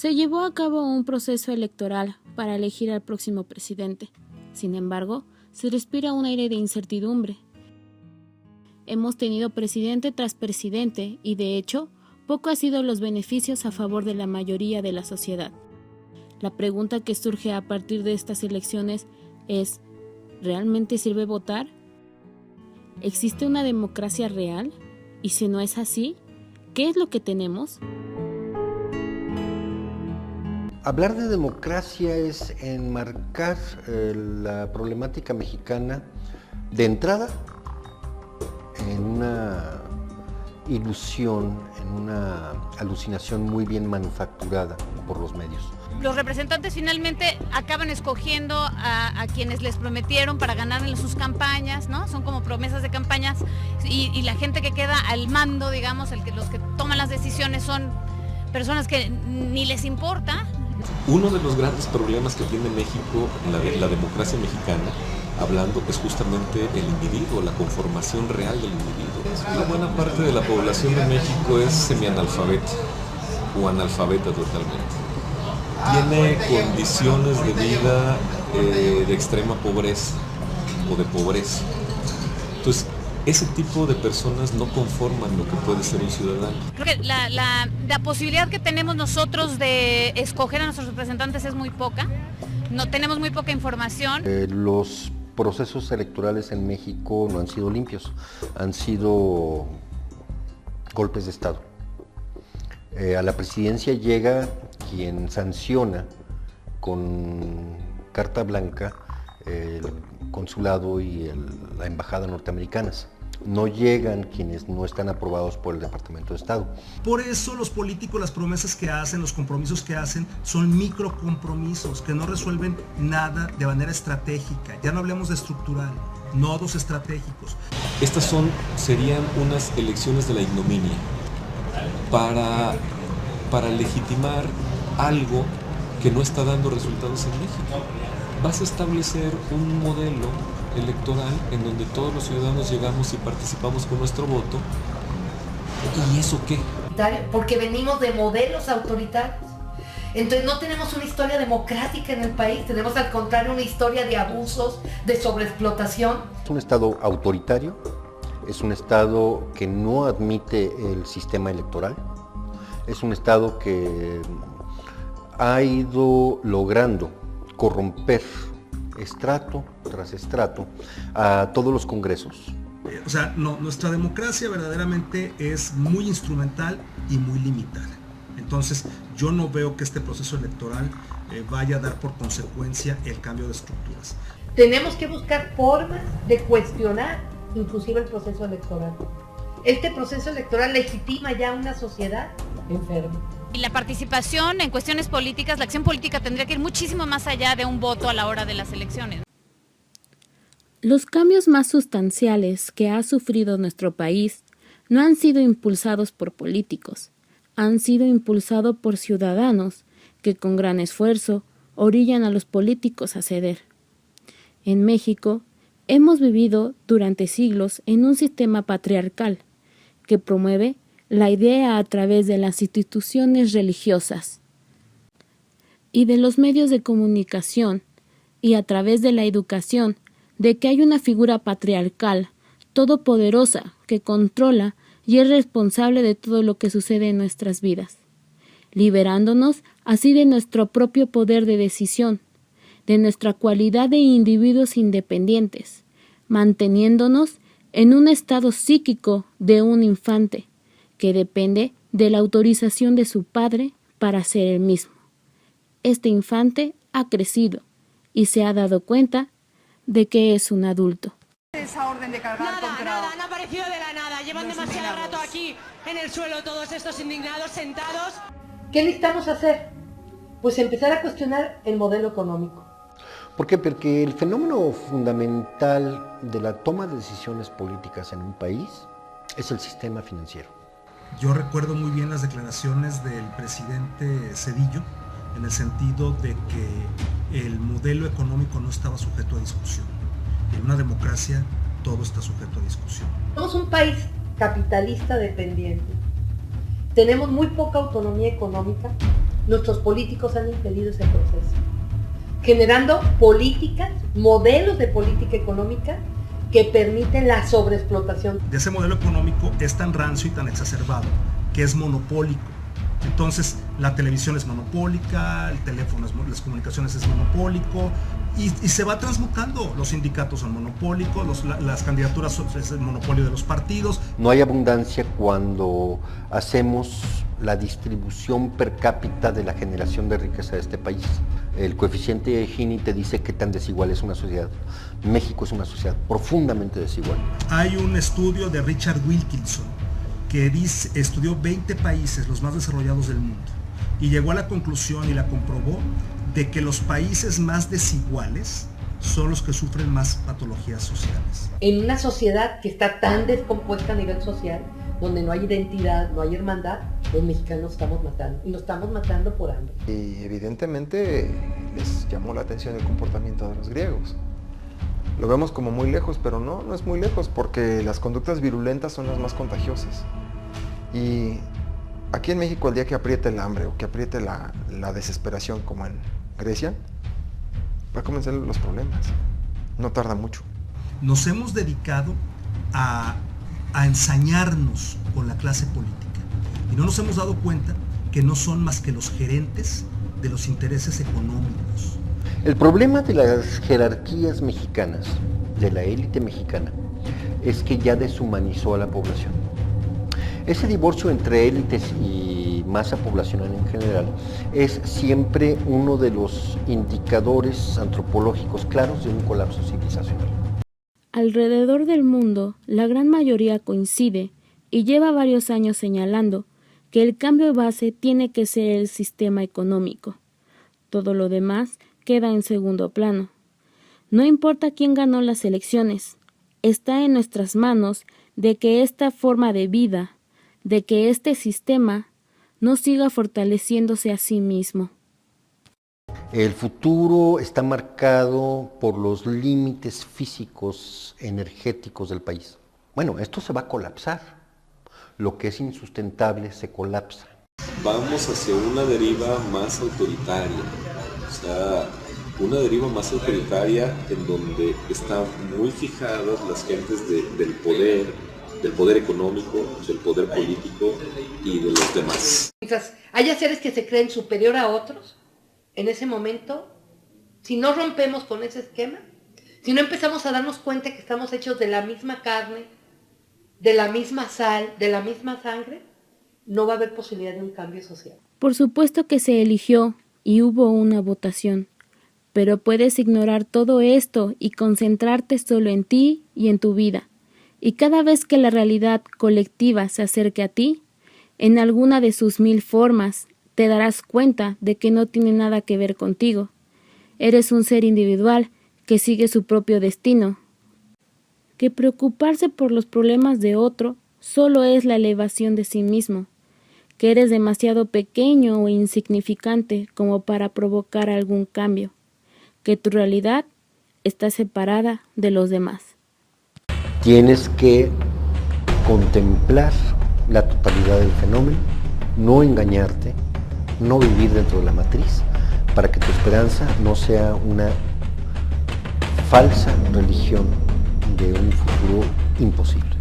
Se llevó a cabo un proceso electoral para elegir al próximo presidente. Sin embargo, se respira un aire de incertidumbre. Hemos tenido presidente tras presidente y, de hecho, poco han sido los beneficios a favor de la mayoría de la sociedad. La pregunta que surge a partir de estas elecciones es: ¿realmente sirve votar? ¿Existe una democracia real? Y si no es así, ¿qué es lo que tenemos? Hablar de democracia es enmarcar la problemática mexicana de entrada en una ilusión, en una alucinación muy bien manufacturada por los medios. Los representantes finalmente acaban escogiendo a quienes les prometieron para ganar en sus campañas, ¿no? Son como promesas de campañas y la gente que queda al mando, digamos, los que toman las decisiones son personas que ni les importa. Uno de los grandes problemas que tiene México, la democracia mexicana, hablando, es justamente el individuo, la conformación real del individuo. Una buena parte de la población de México es semianalfabeta o analfabeta totalmente. Tiene condiciones de vida de extrema pobreza o de pobreza. Entonces, ese tipo de personas no conforman lo que puede ser un ciudadano. Creo que la posibilidad que tenemos nosotros de escoger a nuestros representantes es muy poca. No tenemos muy poca información. Los procesos electorales en México no han sido limpios, han sido golpes de Estado. A la presidencia llega quien sanciona con carta blanca el consulado y la embajada norteamericanas. No llegan quienes no están aprobados por el Departamento de Estado. Por eso los políticos, las promesas que hacen, los compromisos que hacen, son microcompromisos que no resuelven nada de manera estratégica. Ya no hablemos de estructural, nodos estratégicos. Estas serían unas elecciones de la ignominia para legitimar algo que no está dando resultados en México. Vas a establecer un modelo electoral en donde todos los ciudadanos llegamos y participamos con nuestro voto. ¿Y eso qué? Porque venimos de modelos autoritarios. Entonces no tenemos una historia democrática en el país, tenemos al contrario una historia de abusos, de sobreexplotación. Es un Estado autoritario, es un Estado que no admite el sistema electoral, es un Estado que ha ido logrando corromper estrato tras estrato a todos los congresos. O sea, nuestra democracia verdaderamente es muy instrumental y muy limitada. Entonces, yo no veo que este proceso electoral vaya a dar por consecuencia el cambio de estructuras. Tenemos que buscar formas de cuestionar inclusive el proceso electoral. Este proceso electoral legitima ya una sociedad enferma. Y la participación en cuestiones políticas, la acción política tendría que ir muchísimo más allá de un voto a la hora de las elecciones. Los cambios más sustanciales que ha sufrido nuestro país no han sido impulsados por políticos, han sido impulsados por ciudadanos que con gran esfuerzo orillan a los políticos a ceder. En México hemos vivido durante siglos en un sistema patriarcal que promueve la idea a través de las instituciones religiosas y de los medios de comunicación y a través de la educación de que hay una figura patriarcal todopoderosa que controla y es responsable de todo lo que sucede en nuestras vidas, liberándonos así de nuestro propio poder de decisión, de nuestra cualidad de individuos independientes, manteniéndonos en un estado psíquico de un infante que depende de la autorización de su padre para ser el mismo. Este infante ha crecido y se ha dado cuenta de que es un adulto. Esa orden de cargar Nada, han aparecido de la nada. Llevan demasiado rato aquí en el suelo todos estos indignados sentados. ¿Qué necesitamos hacer? Pues empezar a cuestionar el modelo económico. ¿Por qué? Porque el fenómeno fundamental de la toma de decisiones políticas en un país es el sistema financiero. Yo recuerdo muy bien las declaraciones del presidente Zedillo en el sentido de que el modelo económico no estaba sujeto a discusión. En una democracia todo está sujeto a discusión. Somos un país capitalista dependiente. Tenemos muy poca autonomía económica nuestros políticos han impedido ese proceso, generando políticas, modelos de política económica que permiten la sobreexplotación. De ese modelo económico es tan rancio y tan exacerbado que es monopólico. Entonces la televisión es monopólica, el teléfono, las comunicaciones es monopólico y se va transmutando. Los sindicatos son monopólicos, las candidaturas es el monopolio de los partidos. No hay abundancia cuando hacemos la distribución per cápita de la generación de riqueza de este país. El coeficiente de Gini te dice qué tan desigual es una sociedad. México es una sociedad profundamente desigual. Hay un estudio de Richard Wilkinson que estudió 20 países, los más desarrollados del mundo, y llegó a la conclusión y la comprobó de que los países más desiguales son los que sufren más patologías sociales. En una sociedad que está tan descompuesta a nivel social, donde no hay identidad, no hay hermandad, los mexicanos estamos matando, y nos estamos matando por hambre. Y evidentemente les llamó la atención el comportamiento de los griegos. Lo vemos como muy lejos, pero no es muy lejos, porque las conductas virulentas son las más contagiosas. Y aquí en México, el día que apriete el hambre o que apriete la desesperación, como en Grecia, va a comenzar los problemas. No tarda mucho. Nos hemos dedicado a ensañarnos con la clase política y no nos hemos dado cuenta que no son más que los gerentes de los intereses económicos. El problema de las jerarquías mexicanas, de la élite mexicana, es que ya deshumanizó a la población. Ese divorcio entre élites y masa poblacional en general es siempre uno de los indicadores antropológicos claros de un colapso civilizacional. Alrededor del mundo, la gran mayoría coincide y lleva varios años señalando que el cambio base tiene que ser el sistema económico. Todo lo demás queda en segundo plano. No importa quién ganó las elecciones, está en nuestras manos de que esta forma de vida, de que este sistema no siga fortaleciéndose a sí mismo. El futuro está marcado por los límites físicos, energéticos del país. Bueno, esto se va a colapsar. Lo que es insustentable se colapsa. Vamos hacia una deriva más autoritaria. O sea, una deriva más autoritaria en donde están muy fijadas las gentes del poder económico, del poder político y de los demás. Mientras haya seres que se creen superior a otros, en ese momento, si no rompemos con ese esquema, si no empezamos a darnos cuenta que estamos hechos de la misma carne, de la misma sal, de la misma sangre, no va a haber posibilidad de un cambio social. Por supuesto que se eligió y hubo una votación, pero puedes ignorar todo esto y concentrarte solo en ti y en tu vida. Y cada vez que la realidad colectiva se acerque a ti, en alguna de sus 1000 formas, te darás cuenta de que no tiene nada que ver contigo. Eres un ser individual que sigue su propio destino. Que preocuparse por los problemas de otro solo es la elevación de sí mismo. Que eres demasiado pequeño o insignificante como para provocar algún cambio. Que tu realidad está separada de los demás. Tienes que contemplar la totalidad del fenómeno, no engañarte, no vivir dentro de la matriz, para que tu esperanza no sea una falsa religión de un futuro imposible.